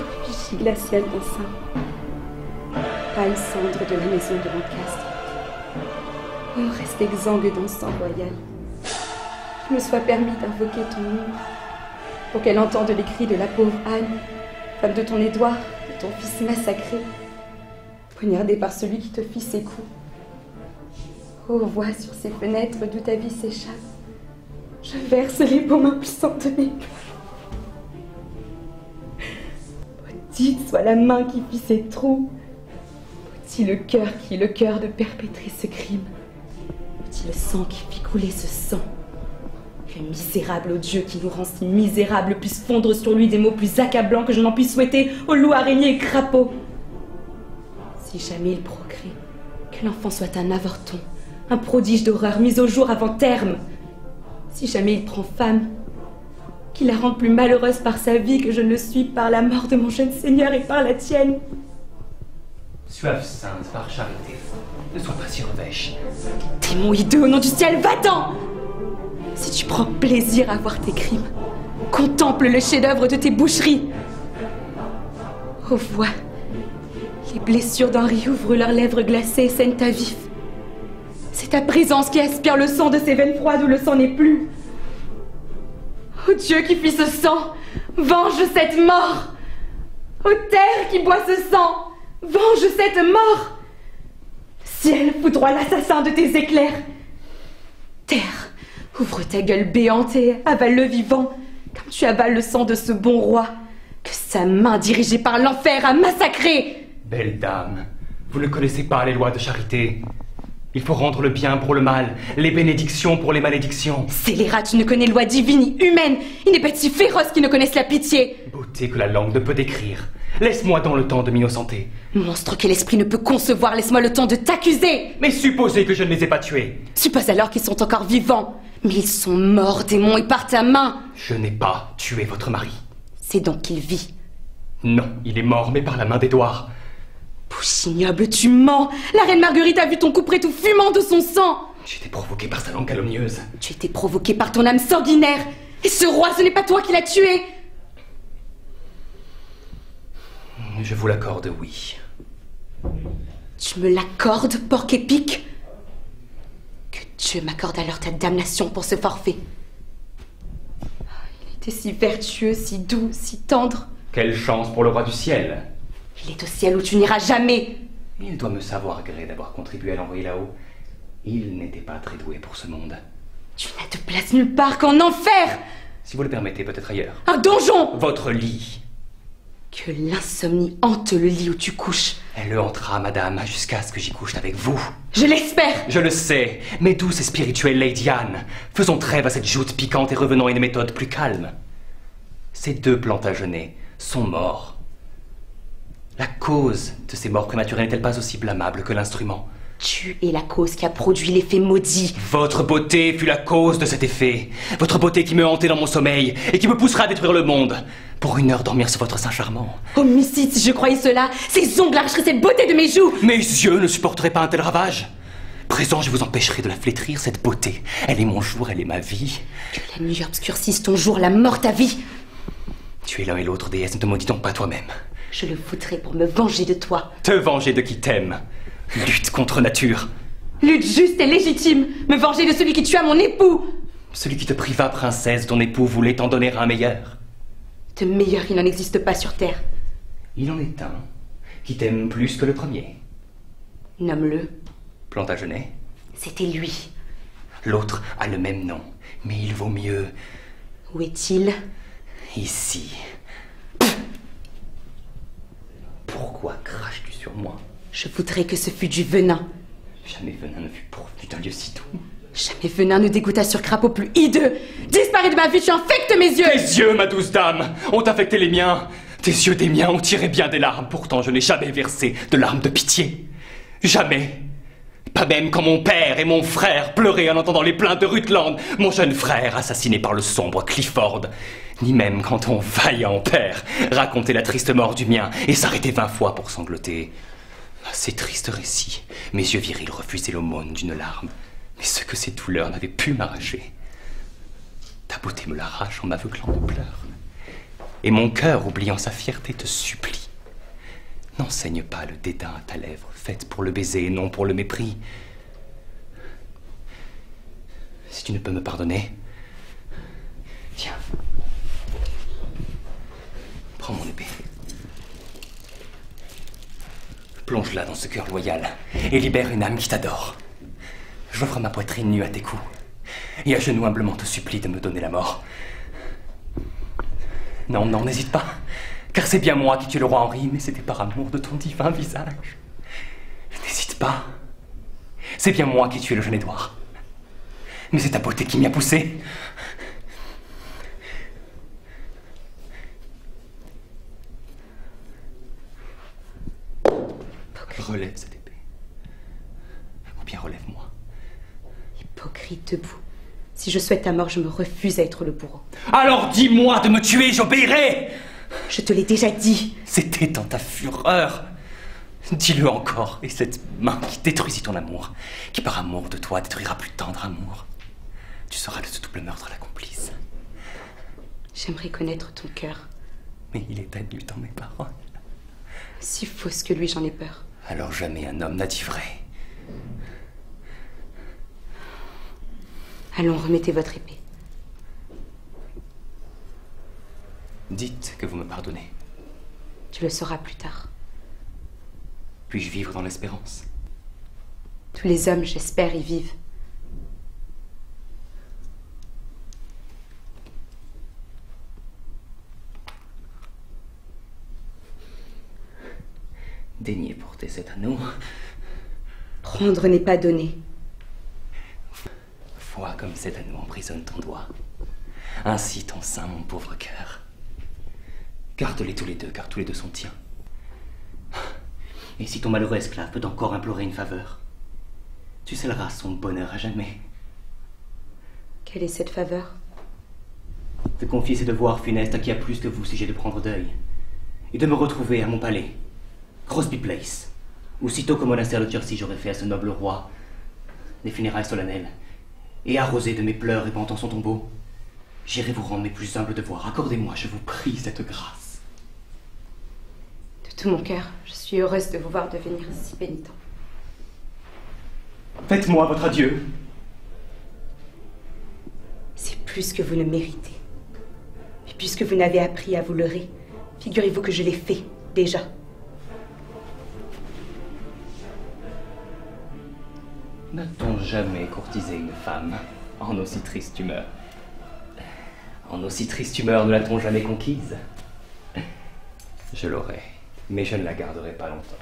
pauvre effigie glaciale d'un saint. Pâle cendre de la maison de Lancastre. Oh, reste exsangue d'encens royal. Qu'il me soit permis d'invoquer ton nom, pour qu'elle entende les cris de la pauvre Anne, femme de ton Édouard, de ton fils massacré, poignardé par celui qui te fit ses coups. Oh, vois sur ces fenêtres d'où ta vie s'échappe. Je verse les baumes impuissantes de mes pleurs. Maudite soit la main qui fit ces trous. Maudit le cœur qui est le cœur de perpétrer ce crime. Maudit le sang qui fit couler ce sang. Que le misérable Dieu qui nous rend si misérables puisse fondre sur lui des mots plus accablants que je n'en puisse souhaiter aux loups, araignées et crapauds. Si jamais il procrée, que l'enfant soit un avorton, un prodige d'horreur mis au jour avant terme. Si jamais il prend femme, qu'il la rende plus malheureuse par sa vie que je ne le suis par la mort de mon jeune Seigneur et par la tienne. Soif sainte par charité, ne sois pas si revêche. Démon hideux, au nom du ciel, va-t'en! Si tu prends plaisir à voir tes crimes, contemple le chef-d'œuvre de tes boucheries. Oh, vois, les blessures d'Henri ouvrent leurs lèvres glacées et saignent à vif. C'est ta présence qui aspire le sang de ces veines froides où le sang n'est plus. Oh Dieu qui fit ce sang, venge cette mort. Oh terre qui boit ce sang, venge cette mort. Ciel, foudroie l'assassin de tes éclairs. Terre, ouvre ta gueule béante et avale le vivant, comme tu avales le sang de ce bon roi, que sa main dirigée par l'enfer a massacré. Belle dame, vous ne connaissez pas les lois de charité. Il faut rendre le bien pour le mal, les bénédictions pour les malédictions. Scélérat, tu ne connais loi divine ni humaine. Il n'est pas si féroce qui ne connaissent la pitié. Beauté que la langue ne peut décrire. Laisse-moi dans le temps de m'innocenter. Monstre que l'esprit ne peut concevoir, laisse-moi le temps de t'accuser. Mais supposez que je ne les ai pas tués. Suppose alors qu'ils sont encore vivants. Mais ils sont morts, démon, et par ta main. Je n'ai pas tué votre mari. C'est donc qu'il vit. Non, il est mort, mais par la main d'Édouard. Bouche ignoble, tu mens. La reine Marguerite a vu ton couperet tout fumant de son sang. J'ai été provoqué par sa langue calomnieuse. Tu étais provoqué par ton âme sanguinaire. Et ce roi, ce n'est pas toi qui l'as tué. Je vous l'accorde, oui. Tu me l'accordes, porc épique? Que Dieu m'accorde alors ta damnation pour ce forfait. Il était si vertueux, si doux, si tendre. Quelle chance pour le roi du ciel. Il est au ciel où tu n'iras jamais. Il doit me savoir gré d'avoir contribué à l'envoyer là-haut. Il n'était pas très doué pour ce monde. Tu n'as de place nulle part qu'en enfer. Si vous le permettez, peut-être ailleurs. Un donjon. Votre lit. Que l'insomnie hante le lit où tu couches. Elle le hantera, madame, jusqu'à ce que j'y couche avec vous. Je l'espère. Je le sais, mes douces et spirituelles Lady Anne. Faisons trêve à cette joute piquante et revenons à une méthode plus calme. Ces deux Plantagenets sont morts. La cause de ces morts prématurées n'est-elle pas aussi blâmable que l'instrument? Tu es la cause qui a produit l'effet maudit. Votre beauté fut la cause de cet effet. Votre beauté qui me hantait dans mon sommeil et qui me poussera à détruire le monde. Pour une heure dormir sur votre sein charmant. Homicide, si je croyais cela. Ces ongles arracheraient cette beauté de mes joues. Mes yeux ne supporteraient pas un tel ravage. Présent, je vous empêcherai de la flétrir, cette beauté. Elle est mon jour, elle est ma vie. Que la nuit obscurcisse ton jour, la mort ta vie. Tu es l'un et l'autre, déesse, ne te maudis donc pas toi-même. Je le foutrai pour me venger de toi. Te venger de qui t'aime. Lutte contre nature. Lutte juste et légitime. Me venger de celui qui tua mon époux. Celui qui te priva, princesse, ton époux voulait t'en donner un meilleur. De meilleur, il n'en existe pas sur terre. Il en est un qui t'aime plus que le premier. Nomme-le. Plantagenet. C'était lui. L'autre a le même nom, mais il vaut mieux. Où est-il? Ici. Pourquoi craches-tu sur moi? Je voudrais que ce fût du venin. Jamais venin ne fut pourvu d'un lieu si doux. Jamais venin ne dégoûta sur crapaud plus hideux. Disparais de ma vie, tu infectes mes yeux. Tes yeux, ma douce dame, ont affecté les miens. Tes yeux des miens ont tiré bien des larmes. Pourtant, je n'ai jamais versé de larmes de pitié. Jamais. Pas même quand mon père et mon frère pleuraient en entendant les plaintes de Rutland, mon jeune frère assassiné par le sombre Clifford. Ni même quand ton vaillant père racontait la triste mort du mien et s'arrêtait 20 fois pour sangloter. À ces tristes récits, mes yeux virils refusaient l'aumône d'une larme. Mais ce que ces douleurs n'avaient pu m'arracher. Ta beauté me l'arrache en m'aveuglant de pleurs. Et mon cœur, oubliant sa fierté, te supplie. N'enseigne pas le dédain à ta lèvre, faite pour le baiser et non pour le mépris. Si tu ne peux me pardonner, tiens, prends mon épée. Plonge-la dans ce cœur loyal et libère une âme qui t'adore. J'offre ma poitrine nue à tes coups et à genoux humblement te supplie de me donner la mort. Non, non, n'hésite pas, car c'est bien moi qui tue le roi Henri, mais c'était par amour de ton divin visage. N'hésite pas, c'est bien moi qui tue le jeune Édouard, mais c'est ta beauté qui m'y a poussé. Relève cette épée, ou bien relève-moi. Hypocrite debout. Si je souhaite ta mort, je me refuse à être le bourreau. Alors dis-moi de me tuer, j'obéirai! Je te l'ai déjà dit. C'était dans ta fureur. Dis-le encore, et cette main qui détruisit ton amour, qui par amour de toi détruira plus tendre amour, tu seras de ce double meurtre la complice. J'aimerais connaître ton cœur. Mais il est adnu dans mes paroles. Si fausse que lui, j'en ai peur. Alors jamais un homme n'a dit vrai. Allons, remettez votre épée. Dites que vous me pardonnez. Tu le sauras plus tard. Puis-je vivre dans l'espérance? Tous les hommes, j'espère, y vivent. Daignez porter cet anneau. Prendre n'est pas donner. Vois comme cet anneau emprisonne ton doigt. Ainsi ton sein, mon pauvre cœur. Garde-les tous les deux, car tous les deux sont tiens. Et si ton malheureux esclave peut encore implorer une faveur, tu scelleras son bonheur à jamais. Quelle est cette faveur? De confier ses devoirs funestes à qui a plus que vous si j'ai de prendre deuil, et de me retrouver à mon palais, Crosby Place, où sitôt qu'au monastère de Chertsey j'aurais fait à ce noble roi des funérailles solennelles, et arrosé de mes pleurs épantant son tombeau, j'irai vous rendre mes plus humbles devoirs. Accordez-moi, je vous prie, cette grâce. De tout mon cœur, je suis heureuse de vous voir devenir si pénitent. Faites-moi votre adieu. C'est plus que vous ne méritez. Et puisque vous n'avez appris à vous leurrer, figurez-vous que je l'ai fait, déjà. N'a-t-on jamais courtisé une femme en aussi triste humeur? En aussi triste humeur ne l'a-t-on jamais conquise? Je l'aurai, mais je ne la garderai pas longtemps.